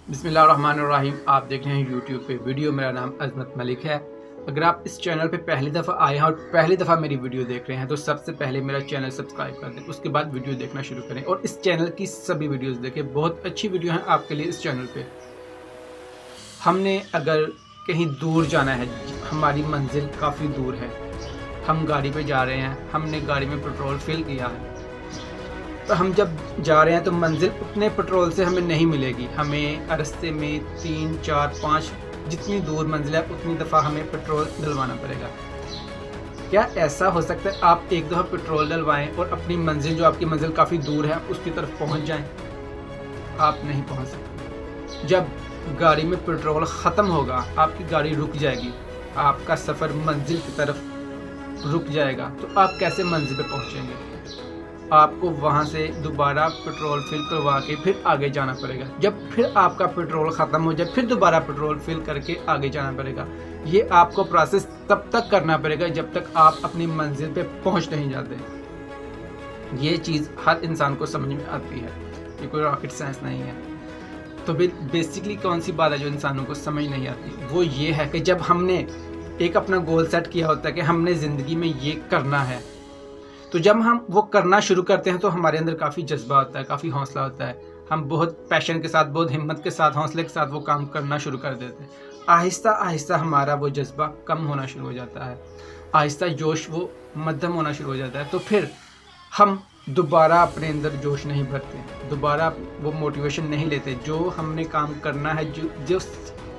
बिस्मिल्लाहिर्रहमानिर्रहीम। आप देख रहे हैं यूट्यूब पे वीडियो। मेरा नाम अजमत मलिक है। अगर आप इस चैनल पे पहली दफ़ा आए हैं और पहली दफ़ा मेरी वीडियो देख रहे हैं तो सबसे पहले मेरा चैनल सब्सक्राइब कर दें, उसके बाद वीडियो देखना शुरू करें और इस चैनल की सभी वीडियोस देखें। बहुत अच्छी वीडियो हैं आपके लिए इस चैनल पे। हमने अगर कहीं दूर जाना है, हमारी मंजिल काफ़ी दूर है, हम गाड़ी पे जा रहे हैं, हमने गाड़ी में पेट्रोल फिल किया है, तो हम जब जा रहे हैं तो मंजिल उतने पेट्रोल से हमें नहीं मिलेगी। हमें रास्ते में 3, 4, 5 जितनी दूर मंजिल है उतनी दफ़ा हमें पेट्रोल डलवाना पड़ेगा। क्या ऐसा हो सकता है आप एक दफ़ा पेट्रोल डलवाएं और अपनी मंजिल, जो आपकी मंजिल काफ़ी दूर है, उसकी तरफ पहुंच जाएं? आप नहीं पहुंच सकते। जब गाड़ी में पेट्रोल ख़त्म होगा, आपकी गाड़ी रुक जाएगी, आपका सफ़र मंजिल की तरफ रुक जाएगा, तो आप कैसे मंजिल पे पहुंचेंगे? आपको वहां से दोबारा पेट्रोल फिल करवा के फिर आगे जाना पड़ेगा। जब फिर आपका पेट्रोल ख़त्म हो जाए, फिर दोबारा पेट्रोल फिल करके आगे जाना पड़ेगा। ये आपको प्रोसेस तब तक करना पड़ेगा जब तक आप अपनी मंजिल पे पहुंच नहीं जाते। ये चीज़ हर इंसान को समझ में आती है, ये कोई रॉकेट साइंस नहीं है। तो बेसिकली कौन सी बात है जो इंसानों को समझ नहीं आती? वो ये है कि जब हमने एक अपना गोल सेट किया होता है कि हमने ज़िंदगी में ये करना है, तो जब हम वो करना शुरू करते हैं तो हमारे अंदर काफ़ी जज्बा होता है, काफ़ी हौसला होता है। हम बहुत पैशन के साथ, बहुत हिम्मत के साथ, हौसले के साथ वो काम करना शुरू कर देते हैं। आहिस्ता आहिस्ता हमारा वो जज्बा कम होना शुरू हो जाता है, आहिस्ता जोश वो मध्यम होना शुरू हो जाता है। तो फिर हम दोबारा अपने अंदर जोश नहीं भरते, दोबारा वो मोटिवेशन नहीं लेते। जो हमने काम करना है, जो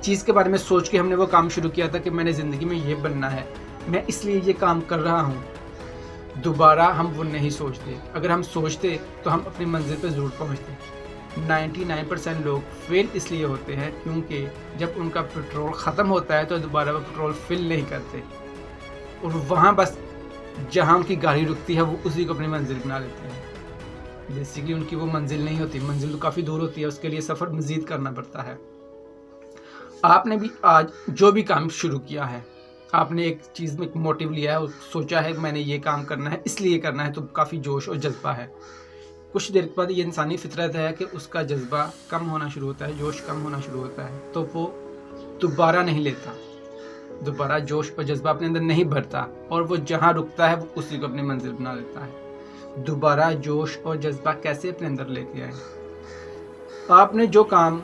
चीज़ के बारे में सोच के हमने वो काम शुरू किया था कि मैंने ज़िंदगी में ये बनना है, मैं इसलिए ये काम कर रहा हूँ, दोबारा हम वो नहीं सोचते। अगर हम सोचते तो हम अपनी मंजिल पर ज़रूर पहुँचते। 99% लोग फेल इसलिए होते हैं क्योंकि जब उनका पेट्रोल ख़त्म होता है तो दोबारा वो पेट्रोल फिल नहीं करते और वहाँ बस जहाँ उनकी गाड़ी रुकती है वो उसी को अपनी मंजिल बना लेते हैं। बेसिकली उनकी वो मंजिल नहीं होती, मंजिल तो काफ़ी दूर होती है, उसके लिए सफ़र मज़ीद करना पड़ता है। आपने भी आज जो भी काम शुरू किया है, आपने एक चीज़ में मोटिव लिया है, सोचा है मैंने ये काम करना है, इसलिए करना है, तो काफ़ी जोश और जज्बा है। कुछ देर के बाद ये इंसानी फितरत है कि उसका जज्बा कम होना शुरू होता है, जोश कम होना शुरू होता है, तो वो दोबारा नहीं लेता, दोबारा जोश और जज्बा अपने अंदर नहीं भरता और वो जहाँ रुकता है वो उसी को अपनी मंजिल बना लेता है। दोबारा जोश और जज्बा कैसे अपने अंदर लेके आए? आपने जो काम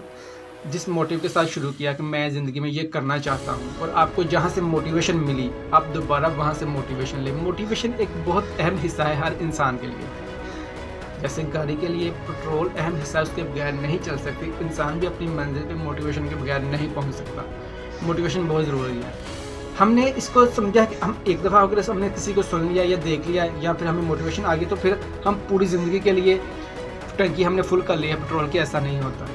जिस मोटिव के साथ शुरू किया कि मैं ज़िंदगी में ये करना चाहता हूँ और आपको जहाँ से मोटिवेशन मिली, आप दोबारा वहाँ से मोटिवेशन लें। मोटिवेशन एक बहुत अहम हिस्सा है हर इंसान के लिए। जैसे गाड़ी के लिए पेट्रोल अहम हिस्सा है, उसके बगैर नहीं चल सकती, इंसान भी अपनी मंजिल पे मोटिवेशन के बगैर नहीं पहुँच सकता। मोटिवेशन बहुत ज़रूरी है। हमने इसको समझा कि हम एक दफ़ा अगर हमने किसी को सुन लिया या देख लिया या फिर हमें मोटिवेशन आ गई तो फिर हम पूरी ज़िंदगी के लिए टंकी हमने फुल कर लिया पेट्रोल की, ऐसा नहीं होता।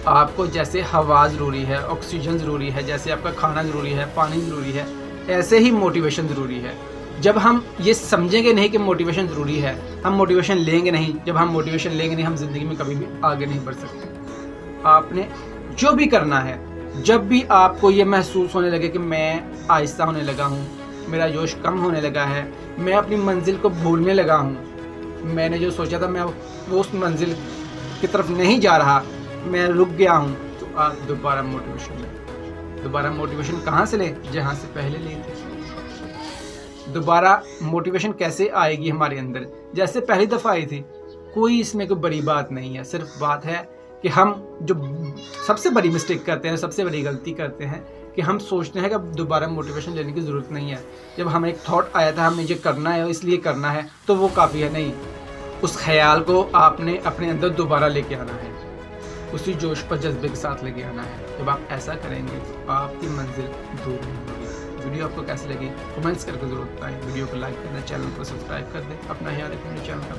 आपको जैसे हवा ज़रूरी है, ऑक्सीजन ज़रूरी है, जैसे आपका खाना ज़रूरी है, पानी ज़रूरी है, ऐसे ही मोटिवेशन ज़रूरी है। जब हम ये समझेंगे नहीं कि मोटिवेशन ज़रूरी है, हम मोटिवेशन लेंगे नहीं। जब हम मोटिवेशन लेंगे नहीं, हम ज़िंदगी में कभी भी आगे नहीं बढ़ सकते। आपने जो भी करना है, जब भी आपको ये महसूस होने लगे कि मैं आहिस्ता होने लगा हूँ, मेरा जोश कम होने लगा है, मैं अपनी मंजिल को भूलने लगा हूँ, मैंने जो सोचा था मैं उस मंजिल की तरफ नहीं जा रहा, मैं रुक गया हूँ, तो आप दोबारा मोटिवेशन लें। दोबारा मोटिवेशन कहाँ से लें? जहाँ से पहले ली थी। दोबारा मोटिवेशन कैसे आएगी हमारे अंदर? जैसे पहली दफ़ा आई थी, कोई इसमें कोई बड़ी बात नहीं है। सिर्फ बात है कि हम जो सबसे बड़ी मिस्टेक करते हैं, सबसे बड़ी गलती करते हैं कि हम सोचते हैं कि अब दोबारा मोटिवेशन लेने की ज़रूरत नहीं है। जब हमें एक थॉट आया था हमें ये करना है इसलिए करना है, तो वो काफ़ी है नहीं। उस ख्याल को आपने अपने अंदर दोबारा लेके आना है, उसी जोश पर जज्बे के साथ लेके आना है। जब आप ऐसा करेंगे तो आपकी मंजिल दूर नहीं होगी। वीडियो आपको कैसी लगी कमेंट्स करके ज़रूर बताएं। वीडियो को लाइक करना, चैनल को सब्सक्राइब कर दें। अपना ख्याल रखें, चैनल का